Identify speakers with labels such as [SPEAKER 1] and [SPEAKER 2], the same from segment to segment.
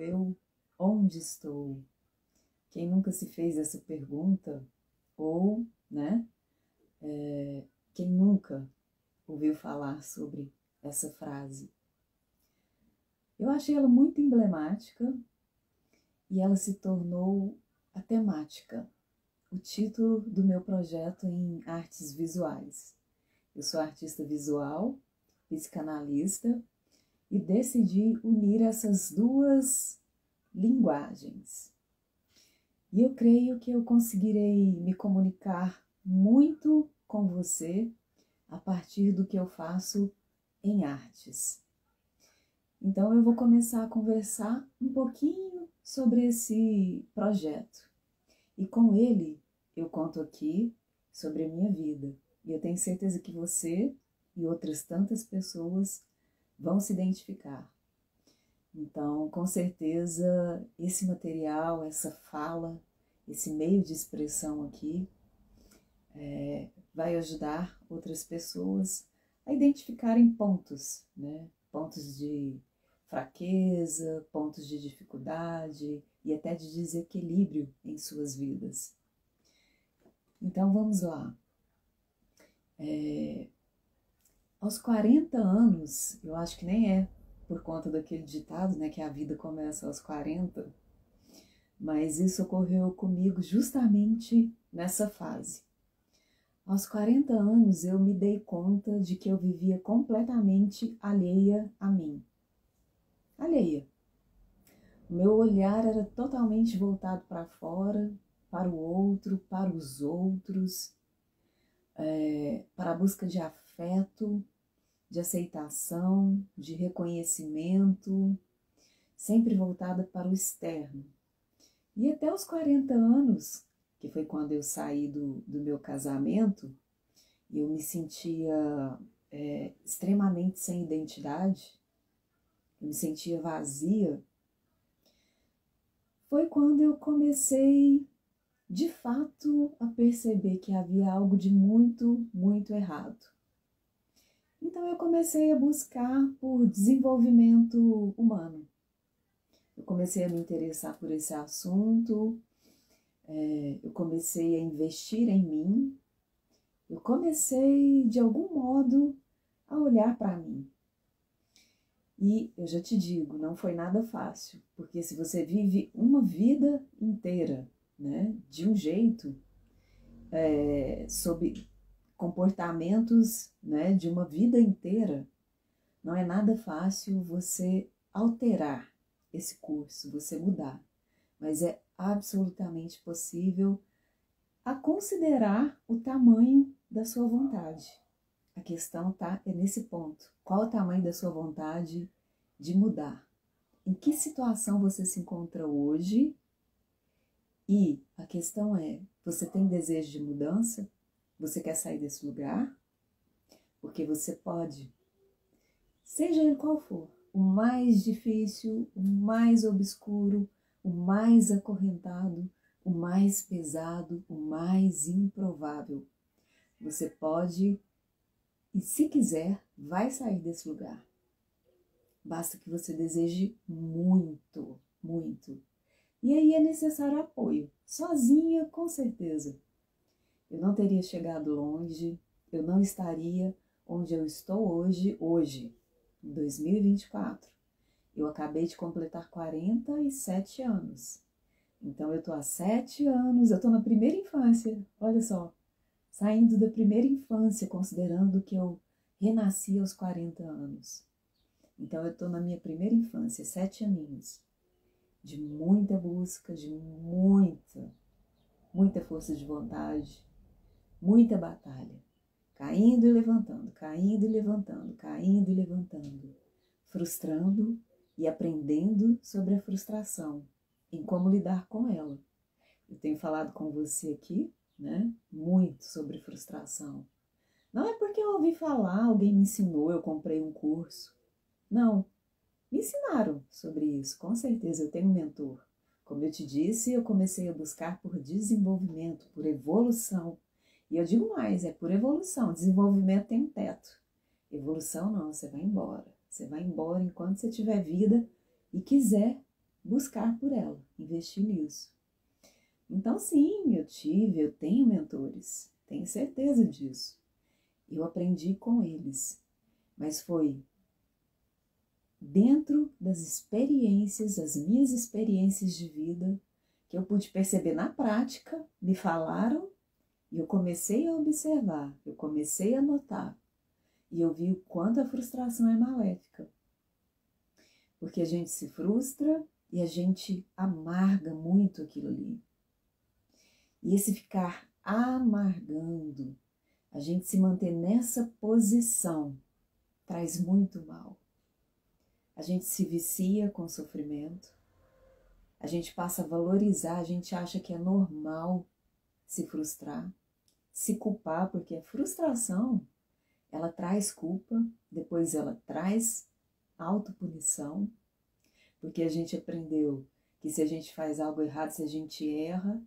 [SPEAKER 1] eu? Onde estou? Quem nunca se fez essa pergunta? Ou, né, quem nunca ouviu falar sobre essa frase? Eu achei ela muito emblemática e ela se tornou a temática, o título do meu projeto em artes visuais. Eu sou artista visual, psicanalista e decidi unir essas duas linguagens. E eu creio que eu conseguirei me comunicar muito com você a partir do que eu faço em artes. Então eu vou começar a conversar um pouquinho sobre esse projeto. E com ele eu conto aqui sobre a minha vida. E eu tenho certeza que você e outras tantas pessoas vão se identificar. Então, com certeza, esse material, essa fala, esse meio de expressão aqui vai ajudar outras pessoas a identificarem pontos, né? Pontos de fraqueza, pontos de dificuldade e até de desequilíbrio em suas vidas. Então, vamos lá. Aos 40 anos, eu acho que nem é por conta daquele ditado, né, que a vida começa aos 40, mas isso ocorreu comigo justamente nessa fase. Aos 40 anos eu me dei conta de que eu vivia completamente alheia a mim. Alheia. O meu olhar era totalmente voltado para fora, para o outro, para os outros, para a busca de afeto, de aceitação, de reconhecimento, sempre voltada para o externo. E até os 40 anos, que foi quando eu saí do meu casamento, eu me sentia extremamente sem identidade, eu me sentia vazia, foi quando eu comecei, de fato, a perceber que havia algo de muito, muito errado. Então eu comecei a buscar por desenvolvimento humano. Eu comecei a me interessar por esse assunto, eu comecei a investir em mim, eu comecei, de algum modo, a olhar para mim. E eu já te digo, não foi nada fácil, porque se você vive uma vida inteira, né, de um jeito, sob comportamentos, né, de uma vida inteira, não é nada fácil você alterar esse curso, você mudar, mas é absolutamente possível a considerar o tamanho da sua vontade. A questão é nesse ponto. Qual o tamanho da sua vontade de mudar? Em que situação você se encontra hoje? E a questão é, você tem desejo de mudança? Você quer sair desse lugar? Porque você pode, seja ele qual for, o mais difícil, o mais obscuro, o mais acorrentado, o mais pesado, o mais improvável. Você pode, e se quiser, vai sair desse lugar. Basta que você deseje muito, muito. E aí é necessário apoio. Sozinha, com certeza. Eu não teria chegado longe, eu não estaria onde eu estou hoje, em 2024. Eu acabei de completar 47 anos. Então eu estou há 7 anos, eu estou na primeira infância, olha só. Saindo da primeira infância, considerando que eu renasci aos 40 anos. Então eu estou na minha primeira infância, 7 aninhos, de muita busca, de muita força de vontade, muita batalha, caindo e levantando, caindo e levantando, caindo e levantando, frustrando e aprendendo sobre a frustração, em como lidar com ela. Eu tenho falado com você aqui, né, muito sobre frustração. Não é porque eu ouvi falar, alguém me ensinou, eu comprei um curso. Não, me ensinaram sobre isso, com certeza eu tenho um mentor. Como eu te disse, eu comecei a buscar por desenvolvimento, por evolução. E eu digo mais, é por evolução, desenvolvimento tem um teto. Evolução não, você vai embora. Você vai embora enquanto você tiver vida e quiser buscar por ela, investir nisso. Então, sim, eu tenho mentores, tenho certeza disso. Eu aprendi com eles, mas foi dentro das experiências, as minhas experiências de vida, que eu pude perceber na prática, me falaram e eu comecei a observar, eu comecei a notar e eu vi o quanto a frustração é maléfica. Porque a gente se frustra e a gente amarga muito aquilo ali. E esse ficar amargando, a gente se manter nessa posição, traz muito mal. A gente se vicia com sofrimento, a gente passa a valorizar, a gente acha que é normal se frustrar, se culpar, porque a frustração, ela traz culpa, depois ela traz autopunição, porque a gente aprendeu que se a gente faz algo errado, se a gente erra,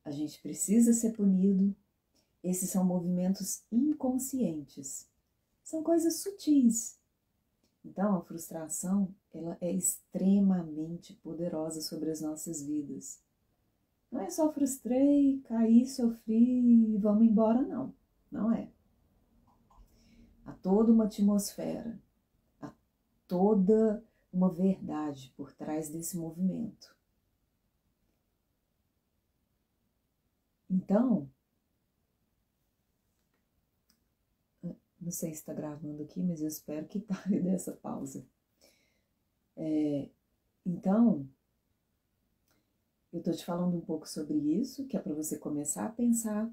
[SPEAKER 1] a gente precisa ser punido. Esses são movimentos inconscientes, são coisas sutis. Então, a frustração, ela é extremamente poderosa sobre as nossas vidas. Não é só frustrei, caí, sofri e vamos embora, não. Não é. Há toda uma atmosfera, há toda uma verdade por trás desse movimento. Então, não sei se está gravando aqui, mas eu espero que tá dessa pausa. Então, eu estou te falando um pouco sobre isso, que é para você começar a pensar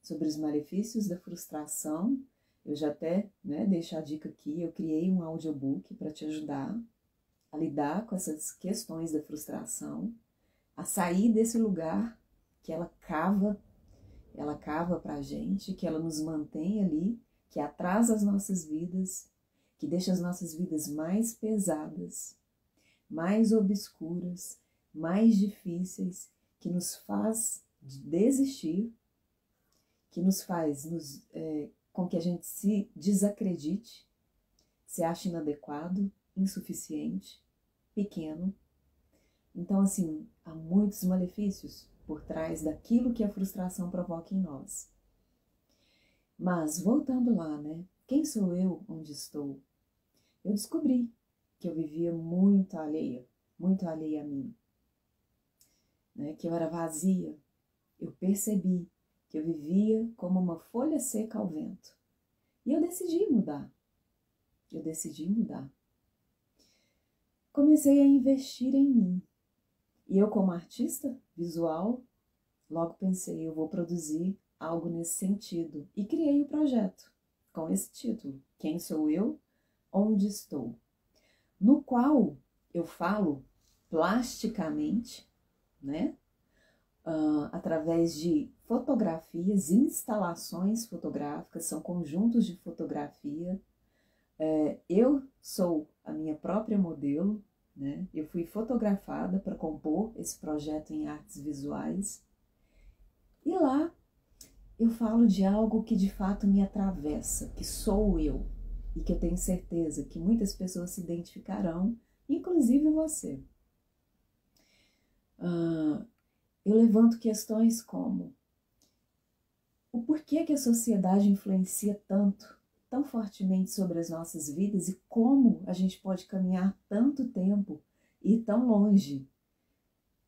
[SPEAKER 1] sobre os malefícios da frustração. Eu já até deixo a dica aqui, eu criei um audiobook para te ajudar a lidar com essas questões da frustração, a sair desse lugar que ela cava para a gente, que ela nos mantém ali, que atrasa as nossas vidas, que deixa as nossas vidas mais pesadas, mais obscuras, mais difíceis, que nos faz desistir, que nos faz com que a gente se desacredite, se ache inadequado, insuficiente, pequeno. Então, assim, há muitos malefícios por trás daquilo que a frustração provoca em nós. Mas, voltando lá, quem sou eu onde estou? Eu descobri que eu vivia muito alheia a mim, que eu era vazia. Eu percebi que eu vivia como uma folha seca ao vento. E eu decidi mudar. Comecei a investir em mim. E eu, como artista visual, logo pensei, eu vou produzir algo nesse sentido. E criei o projeto com esse título, Quem Sou Eu? Onde Estou? No qual eu falo plasticamente, através de fotografias, instalações fotográficas, são conjuntos de fotografia. Eu sou a minha própria modelo, eu fui fotografada para compor esse projeto em artes visuais. E lá eu falo de algo que de fato me atravessa, que sou eu, e que eu tenho certeza que muitas pessoas se identificarão, inclusive você. Eu levanto questões como o porquê que a sociedade influencia tão fortemente sobre as nossas vidas e como a gente pode caminhar tanto tempo e ir tão longe.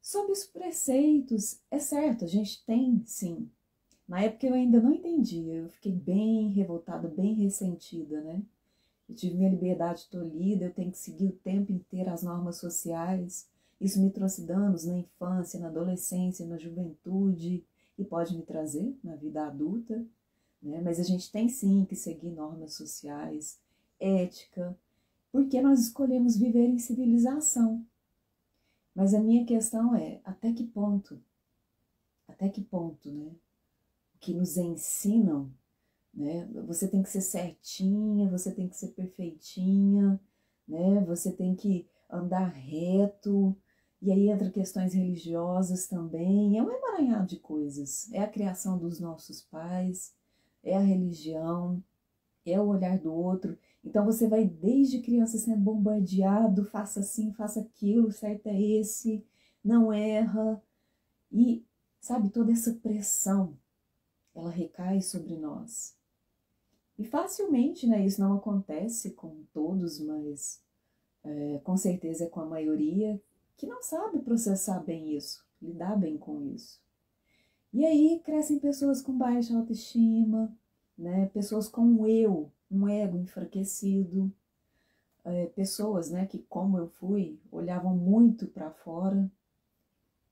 [SPEAKER 1] Sobre os preceitos, é certo, a gente tem sim. Na época eu ainda não entendia, eu fiquei bem revoltada, bem ressentida, Eu tive minha liberdade tolhida, eu tenho que seguir o tempo inteiro as normas sociais. Isso me trouxe danos na infância, na adolescência, na juventude e pode me trazer na vida adulta, Mas a gente tem sim que seguir normas sociais, ética, porque nós escolhemos viver em civilização. Mas a minha questão é, até que ponto, que nos ensinam, Você tem que ser certinha, você tem que ser perfeitinha, Você tem que andar reto, e aí entra questões religiosas também, é um emaranhado de coisas, é a criação dos nossos pais, é a religião, é o olhar do outro. Então você vai desde criança sendo bombardeado, faça assim, faça aquilo, o certo é esse, não erra. E, sabe, toda essa pressão, ela recai sobre nós. E facilmente, né, isso não acontece com todos, mas com certeza é com a maioria que não sabe processar bem isso, lidar bem com isso. E aí crescem pessoas com baixa autoestima, né, pessoas com um ego enfraquecido, pessoas, né, que como eu fui, olhavam muito para fora,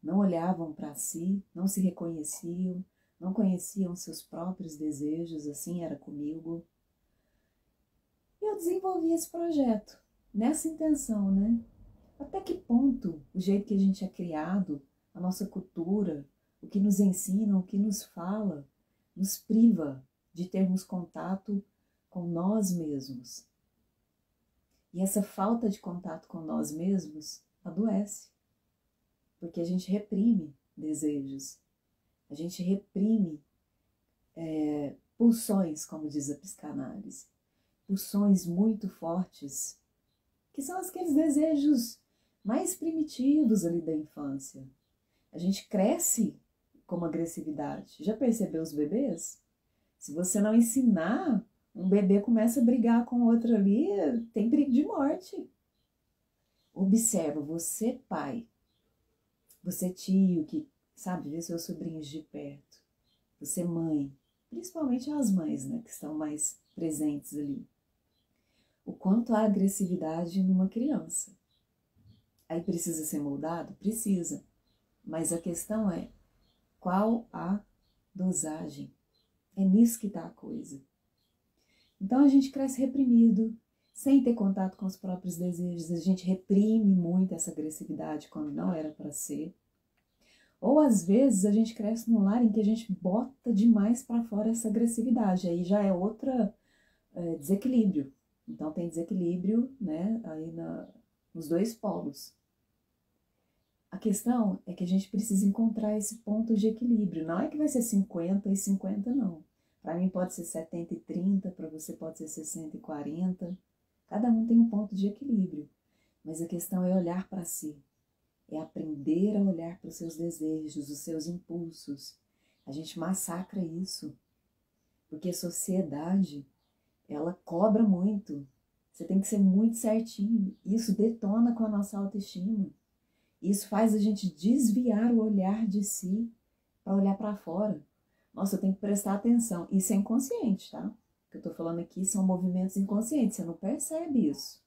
[SPEAKER 1] não olhavam para si, não se reconheciam, não conheciam seus próprios desejos, assim era comigo. E eu desenvolvi esse projeto nessa intenção, né? Até que ponto o jeito que a gente é criado, a nossa cultura, o que nos ensina, o que nos fala, nos priva de termos contato com nós mesmos. E essa falta de contato com nós mesmos adoece, porque a gente reprime desejos, a gente reprime pulsões, como diz a psicanálise, pulsões muito fortes, que são aqueles desejos mais primitivos ali da infância. A gente cresce com uma agressividade. Já percebeu os bebês? Se você não ensinar, um bebê começa a brigar com outro ali, tem perigo de morte. Observa, você pai, você tio que sabe ver seus sobrinhos de perto, você mãe, principalmente as mães, né, que estão mais presentes ali. O quanto há agressividade numa criança. Aí precisa ser moldado? Precisa. Mas a questão é, qual a dosagem? É nisso que está a coisa. Então a gente cresce reprimido, sem ter contato com os próprios desejos, a gente reprime muito essa agressividade quando não era para ser. Ou às vezes a gente cresce num lar em que a gente bota demais para fora essa agressividade, aí já é outra desequilíbrio. Então tem desequilíbrio, né, aí nos dois polos. A questão é que a gente precisa encontrar esse ponto de equilíbrio. Não é que vai ser 50 e 50, não. Para mim pode ser 70 e 30, para você pode ser 60 e 40. Cada um tem um ponto de equilíbrio. Mas a questão é olhar para si. É aprender a olhar para os seus desejos, os seus impulsos. A gente massacra isso. Porque a sociedade, ela cobra muito. Você tem que ser muito certinho. Isso detona com a nossa autoestima. Isso faz a gente desviar o olhar de si para olhar para fora. Nossa, eu tenho que prestar atenção. Isso é inconsciente, tá? O que eu tô falando aqui são movimentos inconscientes. Você não percebe isso.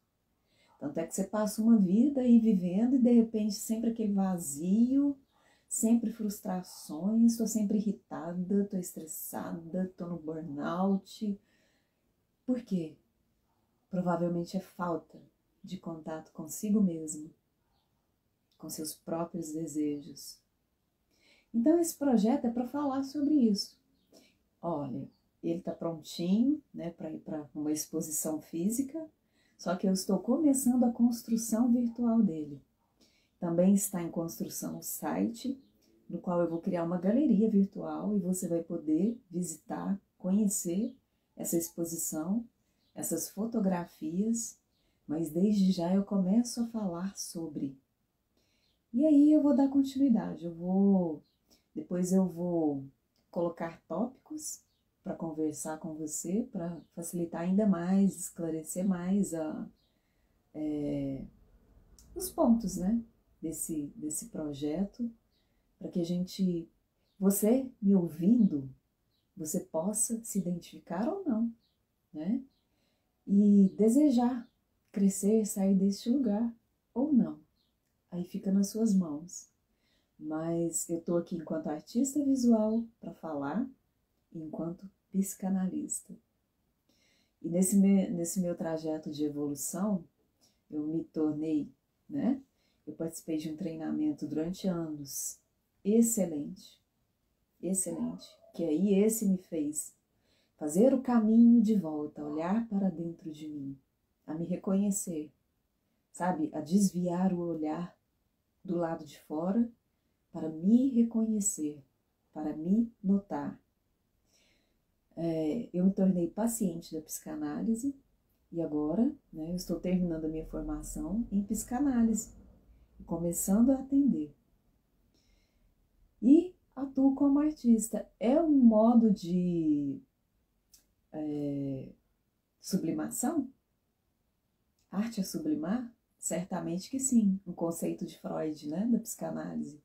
[SPEAKER 1] Tanto é que você passa uma vida aí vivendo e de repente sempre aquele vazio, sempre frustrações, tô sempre irritada, tô estressada, tô no burnout. Por quê? Provavelmente é falta de contato consigo mesmo, com seus próprios desejos. Então esse projeto é para falar sobre isso. Olha, ele está prontinho, né, para ir para uma exposição física, só que eu estou começando a construção virtual dele. Também está em construção o site, no qual eu vou criar uma galeria virtual e você vai poder visitar, conhecer essa exposição, essas fotografias, mas desde já eu começo a falar sobre. E aí eu vou dar continuidade, depois eu vou colocar tópicos para conversar com você, para facilitar ainda mais, esclarecer mais os pontos, né, desse projeto, para que você me ouvindo, você possa se identificar ou não, né, e desejar crescer, sair deste lugar ou não. Aí fica nas suas mãos. Mas eu estou aqui enquanto artista visual para falar, enquanto psicanalista. E nesse meu trajeto de evolução, eu me tornei, né? Eu participei de um treinamento durante anos, excelente, excelente, que aí esse me fez fazer o caminho de volta, olhar para dentro de mim, a me reconhecer, sabe? A desviar o olhar do lado de fora para me reconhecer, para me notar. Eu me tornei paciente da psicanálise e agora, né, eu estou terminando a minha formação em psicanálise, começando a atender. E atuo como artista. É um modo de sublimação? Arte é sublimar? Certamente que sim, no conceito de Freud, né, da psicanálise.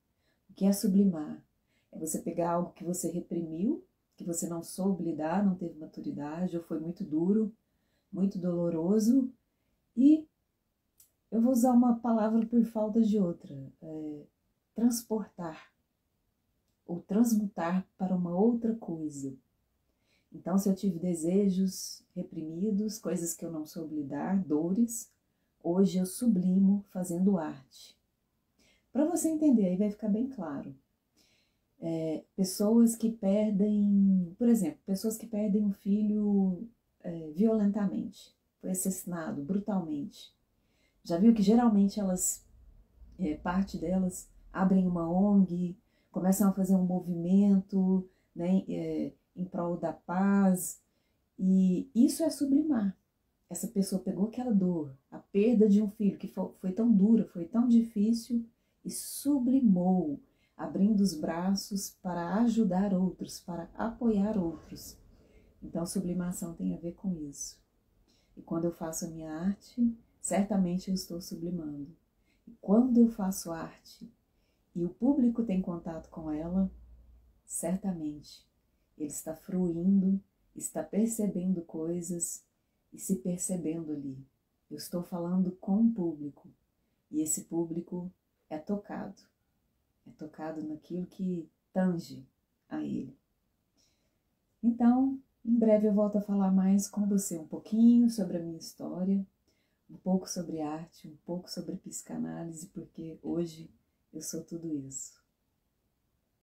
[SPEAKER 1] O que é sublimar? É você pegar algo que você reprimiu, que você não soube lidar, não teve maturidade, ou foi muito duro, muito doloroso, e eu vou usar uma palavra por falta de outra, transportar, ou transmutar para uma outra coisa. Então, se eu tive desejos reprimidos, coisas que eu não soube lidar, dores, hoje eu sublimo fazendo arte. Para você entender, aí vai ficar bem claro. Pessoas que perdem, por exemplo, pessoas que perdem um filho violentamente, foi assassinado brutalmente. Já viu que geralmente elas, parte delas, abrem uma ONG, começam a fazer um movimento, né, em prol da paz, e isso é sublimar. Essa pessoa pegou aquela dor, a perda de um filho que foi tão dura, foi tão difícil, e sublimou, abrindo os braços para ajudar outros, para apoiar outros. Então, sublimação tem a ver com isso. E quando eu faço a minha arte, certamente eu estou sublimando. E quando eu faço arte e o público tem contato com ela, certamente ele está fruindo, está percebendo coisas e se percebendo ali. Eu estou falando com o público e esse público é tocado naquilo que tange a ele. Então, em breve eu volto a falar mais com você um pouquinho sobre a minha história, um pouco sobre arte, um pouco sobre psicanálise, porque hoje eu sou tudo isso.